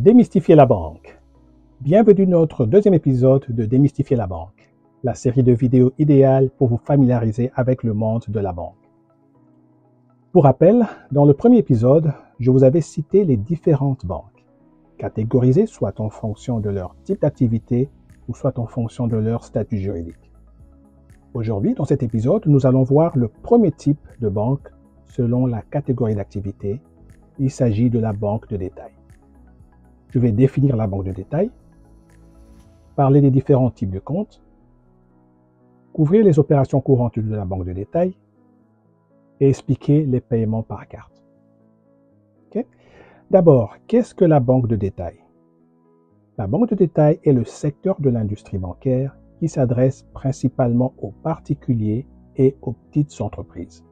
Démystifier la banque. Bienvenue dans notre deuxième épisode de Démystifier la banque, la série de vidéos idéale pour vous familiariser avec le monde de la banque. Pour rappel, dans le premier épisode, je vous avais cité les différentes banques, catégorisées soit en fonction de leur type d'activité ou soit en fonction de leur statut juridique. Aujourd'hui, dans cet épisode, nous allons voir le premier type de banque selon la catégorie d'activité. Il s'agit de la banque de détail. Je vais définir la banque de détail, parler des différents types de comptes, couvrir les opérations courantes de la banque de détail et expliquer les paiements par carte. Okay? D'abord, qu'est-ce que la banque de détail? La banque de détail est le secteur de l'industrie bancaire qui s'adresse principalement aux particuliers et aux petites entreprises.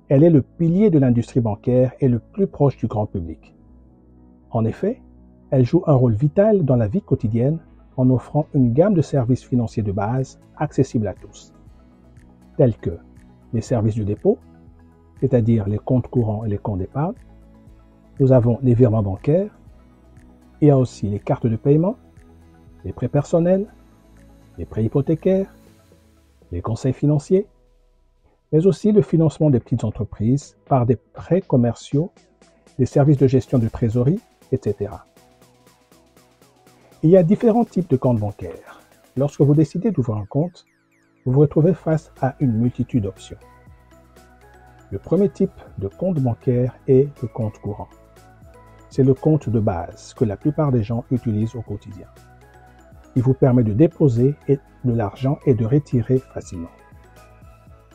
Elle est le pilier de l'industrie bancaire et le plus proche du grand public. En effet, elle joue un rôle vital dans la vie quotidienne en offrant une gamme de services financiers de base accessibles à tous, tels que les services de dépôt, c'est-à-dire les comptes courants et les comptes d'épargne. Nous avons les virements bancaires. Il y a aussi les cartes de paiement, les prêts personnels, les prêts hypothécaires, les conseils financiers, mais aussi le financement des petites entreprises par des prêts commerciaux, des services de gestion de trésorerie, etc. Il y a différents types de comptes bancaires. Lorsque vous décidez d'ouvrir un compte, vous vous retrouvez face à une multitude d'options. Le premier type de compte bancaire est le compte courant. C'est le compte de base que la plupart des gens utilisent au quotidien. Il vous permet de déposer de l'argent et de retirer facilement.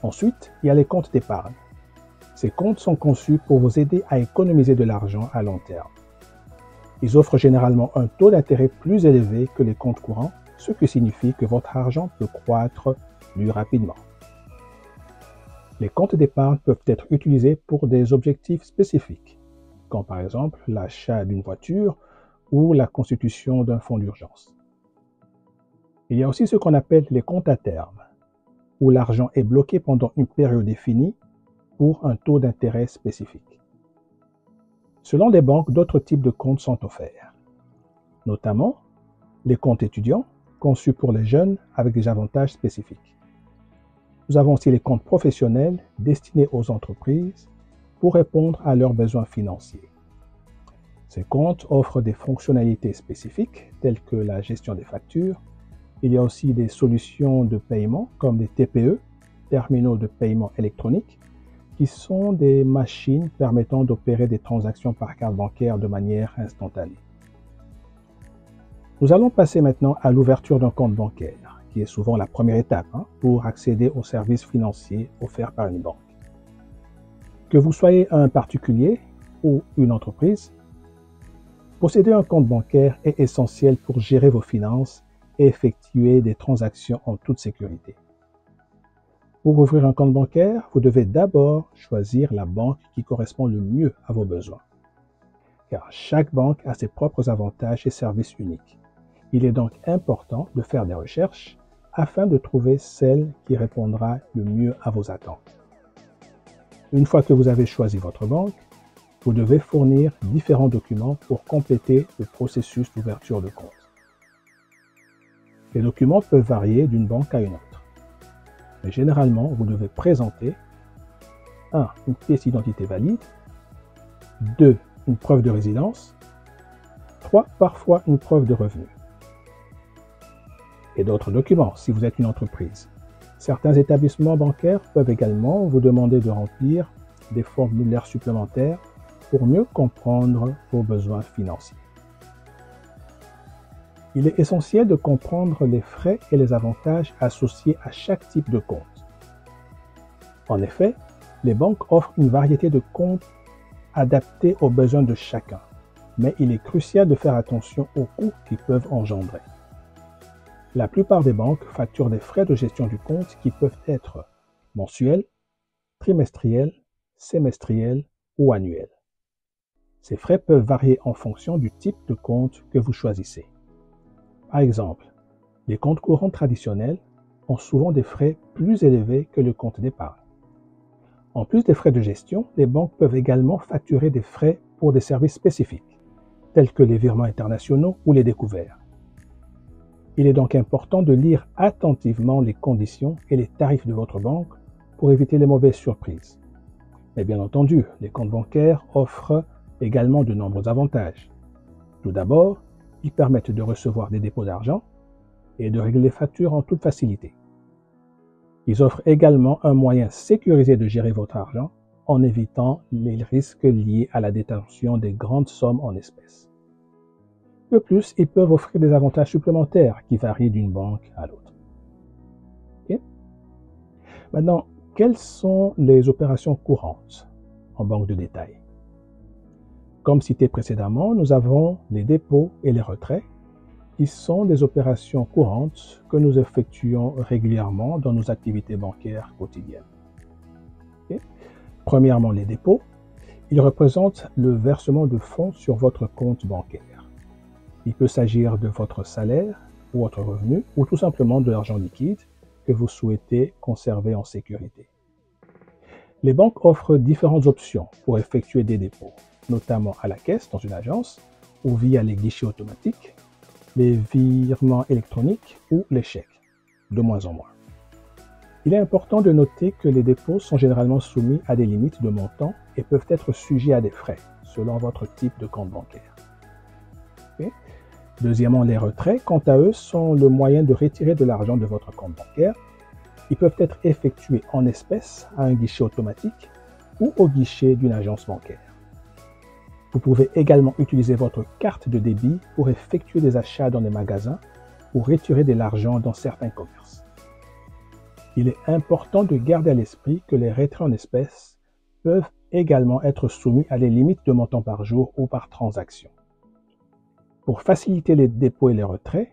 Ensuite, il y a les comptes d'épargne. Ces comptes sont conçus pour vous aider à économiser de l'argent à long terme. Ils offrent généralement un taux d'intérêt plus élevé que les comptes courants, ce qui signifie que votre argent peut croître plus rapidement. Les comptes d'épargne peuvent être utilisés pour des objectifs spécifiques, comme par exemple l'achat d'une voiture ou la constitution d'un fonds d'urgence. Il y a aussi ce qu'on appelle les comptes à terme, où l'argent est bloqué pendant une période définie pour un taux d'intérêt spécifique. Selon les banques, d'autres types de comptes sont offerts, notamment les comptes étudiants, conçus pour les jeunes avec des avantages spécifiques. Nous avons aussi les comptes professionnels destinés aux entreprises pour répondre à leurs besoins financiers. Ces comptes offrent des fonctionnalités spécifiques telles que la gestion des factures. Il y a aussi des solutions de paiement comme des TPE, terminaux de paiement électroniques, qui sont des machines permettant d'opérer des transactions par carte bancaire de manière instantanée. Nous allons passer maintenant à l'ouverture d'un compte bancaire, qui est souvent la première étape pour accéder aux services financiers offerts par une banque. Que vous soyez un particulier ou une entreprise, posséder un compte bancaire est essentiel pour gérer vos finances et effectuer des transactions en toute sécurité. Pour ouvrir un compte bancaire, vous devez d'abord choisir la banque qui correspond le mieux à vos besoins. Car chaque banque a ses propres avantages et services uniques. Il est donc important de faire des recherches afin de trouver celle qui répondra le mieux à vos attentes. Une fois que vous avez choisi votre banque, vous devez fournir différents documents pour compléter le processus d'ouverture de compte. Les documents peuvent varier d'une banque à une autre. Mais généralement, vous devez présenter 1. Une pièce d'identité valide, 2. Une preuve de résidence, 3. Parfois une preuve de revenu. Et d'autres documents si vous êtes une entreprise. Certains établissements bancaires peuvent également vous demander de remplir des formulaires supplémentaires pour mieux comprendre vos besoins financiers. Il est essentiel de comprendre les frais et les avantages associés à chaque type de compte. En effet, les banques offrent une variété de comptes adaptés aux besoins de chacun, mais il est crucial de faire attention aux coûts qu'ils peuvent engendrer. La plupart des banques facturent des frais de gestion du compte qui peuvent être mensuels, trimestriels, semestriels ou annuels. Ces frais peuvent varier en fonction du type de compte que vous choisissez. Par exemple, les comptes courants traditionnels ont souvent des frais plus élevés que le compte d'épargne. En plus des frais de gestion, les banques peuvent également facturer des frais pour des services spécifiques, tels que les virements internationaux ou les découverts. Il est donc important de lire attentivement les conditions et les tarifs de votre banque pour éviter les mauvaises surprises. Mais bien entendu, les comptes bancaires offrent également de nombreux avantages. Tout d'abord, ils permettent de recevoir des dépôts d'argent et de régler les factures en toute facilité. Ils offrent également un moyen sécurisé de gérer votre argent en évitant les risques liés à la détention des grandes sommes en espèces. De plus, ils peuvent offrir des avantages supplémentaires qui varient d'une banque à l'autre. Okay? Maintenant, quelles sont les opérations courantes en banque de détail? Comme cité précédemment, nous avons les dépôts et les retraits, qui sont des opérations courantes que nous effectuons régulièrement dans nos activités bancaires quotidiennes. Okay? Premièrement, les dépôts. Ils représentent le versement de fonds sur votre compte bancaire. Il peut s'agir de votre salaire ou autre revenu, ou tout simplement de l'argent liquide que vous souhaitez conserver en sécurité. Les banques offrent différentes options pour effectuer des dépôts, notamment à la caisse dans une agence ou via les guichets automatiques, les virements électroniques ou les chèques, de moins en moins. Il est important de noter que les dépôts sont généralement soumis à des limites de montant et peuvent être sujets à des frais, selon votre type de compte bancaire. Okay? Deuxièmement, les retraits, quant à eux, sont le moyen de retirer de l'argent de votre compte bancaire. Ils peuvent être effectués en espèces à un guichet automatique ou au guichet d'une agence bancaire. Vous pouvez également utiliser votre carte de débit pour effectuer des achats dans les magasins ou retirer de l'argent dans certains commerces. Il est important de garder à l'esprit que les retraits en espèces peuvent également être soumis à des limites de montant par jour ou par transaction. Pour faciliter les dépôts et les retraits,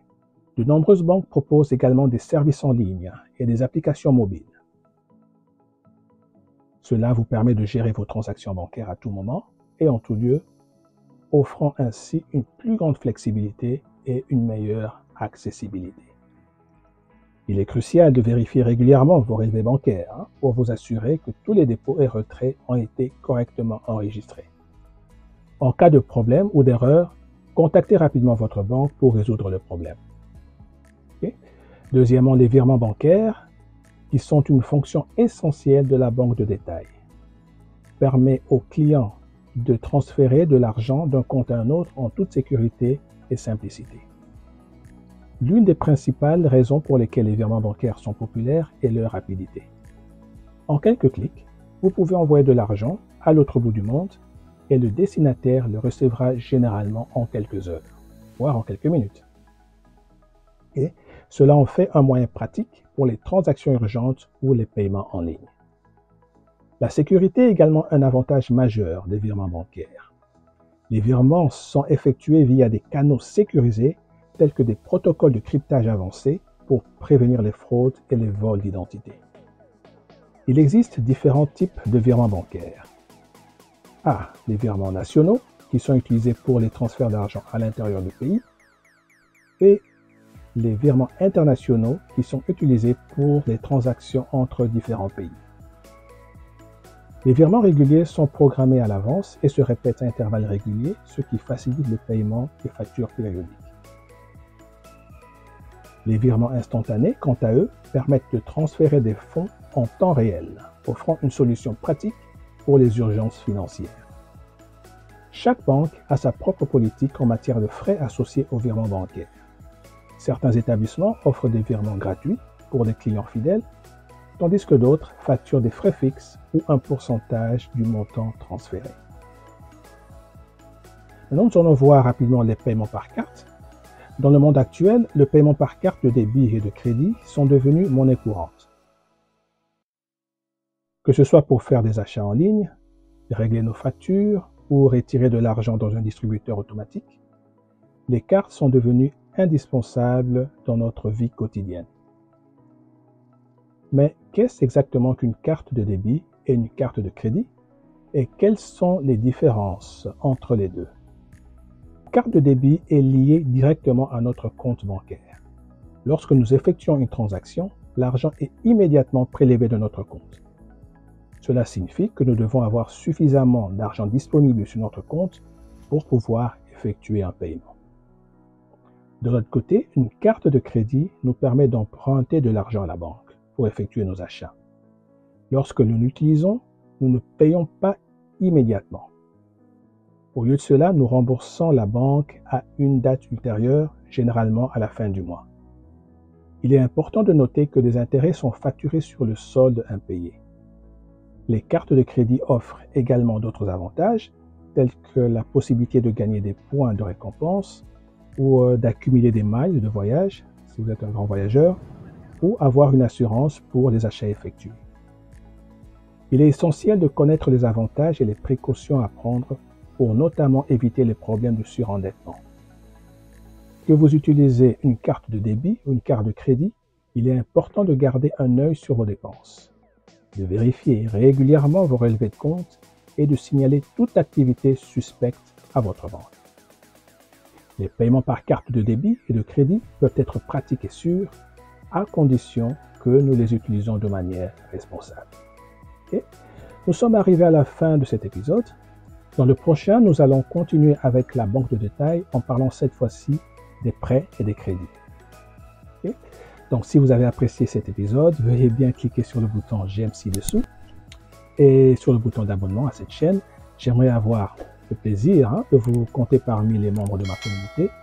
de nombreuses banques proposent également des services en ligne et des applications mobiles. Cela vous permet de gérer vos transactions bancaires à tout moment et en tout lieu, offrant ainsi une plus grande flexibilité et une meilleure accessibilité. Il est crucial de vérifier régulièrement vos relevés bancaires pour vous assurer que tous les dépôts et retraits ont été correctement enregistrés. En cas de problème ou d'erreur, contactez rapidement votre banque pour résoudre le problème. Okay? Deuxièmement, les virements bancaires, qui sont une fonction essentielle de la banque de détail, permet aux clients de transférer de l'argent d'un compte à un autre en toute sécurité et simplicité. L'une des principales raisons pour lesquelles les virements bancaires sont populaires est leur rapidité. En quelques clics, vous pouvez envoyer de l'argent à l'autre bout du monde et le destinataire le recevra généralement en quelques heures, voire en quelques minutes. Et cela en fait un moyen pratique pour les transactions urgentes ou les paiements en ligne. La sécurité est également un avantage majeur des virements bancaires. Les virements sont effectués via des canaux sécurisés tels que des protocoles de cryptage avancés pour prévenir les fraudes et les vols d'identité. Il existe différents types de virements bancaires. A. Les virements nationaux, qui sont utilisés pour les transferts d'argent à l'intérieur du pays. B. Les virements internationaux, qui sont utilisés pour les transactions entre différents pays. Les virements réguliers sont programmés à l'avance et se répètent à intervalles réguliers, ce qui facilite le paiement des factures périodiques. Les virements instantanés, quant à eux, permettent de transférer des fonds en temps réel, offrant une solution pratique pour les urgences financières. Chaque banque a sa propre politique en matière de frais associés aux virements bancaires. Certains établissements offrent des virements gratuits pour les clients fidèles, tandis que d'autres facturent des frais fixes ou un pourcentage du montant transféré. Maintenant, nous allons voir rapidement les paiements par carte. Dans le monde actuel, le paiement par carte de débit et de crédit sont devenus monnaie courante. Que ce soit pour faire des achats en ligne, régler nos factures ou retirer de l'argent dans un distributeur automatique, les cartes sont devenues indispensables dans notre vie quotidienne. Mais qu'est-ce exactement qu'une carte de débit et une carte de crédit et quelles sont les différences entre les deux? La carte de débit est liée directement à notre compte bancaire. Lorsque nous effectuons une transaction, l'argent est immédiatement prélevé de notre compte. Cela signifie que nous devons avoir suffisamment d'argent disponible sur notre compte pour pouvoir effectuer un paiement. De l'autre côté, une carte de crédit nous permet d'emprunter de l'argent à la banque pour effectuer nos achats. Lorsque nous l'utilisons, nous ne payons pas immédiatement. Au lieu de cela, nous remboursons la banque à une date ultérieure, généralement à la fin du mois. Il est important de noter que les intérêts sont facturés sur le solde impayé. Les cartes de crédit offrent également d'autres avantages, tels que la possibilité de gagner des points de récompense ou d'accumuler des miles de voyage, si vous êtes un grand voyageur, ou avoir une assurance pour les achats effectués. Il est essentiel de connaître les avantages et les précautions à prendre pour notamment éviter les problèmes de surendettement. Que vous utilisez une carte de débit ou une carte de crédit, il est important de garder un œil sur vos dépenses, de vérifier régulièrement vos relevés de compte et de signaler toute activité suspecte à votre banque. Les paiements par carte de débit et de crédit peuvent être pratiques et sûrs à condition que nous les utilisons de manière responsable. Okay. Nous sommes arrivés à la fin de cet épisode. Dans le prochain, nous allons continuer avec la banque de détail en parlant cette fois-ci des prêts et des crédits. Okay. Donc, si vous avez apprécié cet épisode, veuillez bien cliquer sur le bouton j'aime ci-dessous et sur le bouton d'abonnement à cette chaîne. J'aimerais avoir le plaisir de vous compter parmi les membres de ma communauté.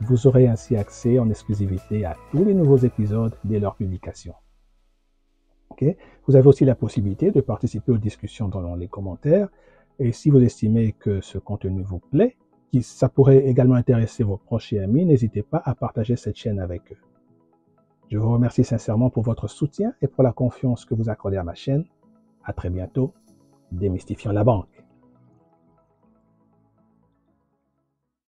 Vous aurez ainsi accès en exclusivité à tous les nouveaux épisodes dès leur publication. Okay. Vous avez aussi la possibilité de participer aux discussions dans les commentaires. Et si vous estimez que ce contenu vous plaît, ça pourrait également intéresser vos proches et amis, n'hésitez pas à partager cette chaîne avec eux. Je vous remercie sincèrement pour votre soutien et pour la confiance que vous accordez à ma chaîne. À très bientôt, démystifions la banque.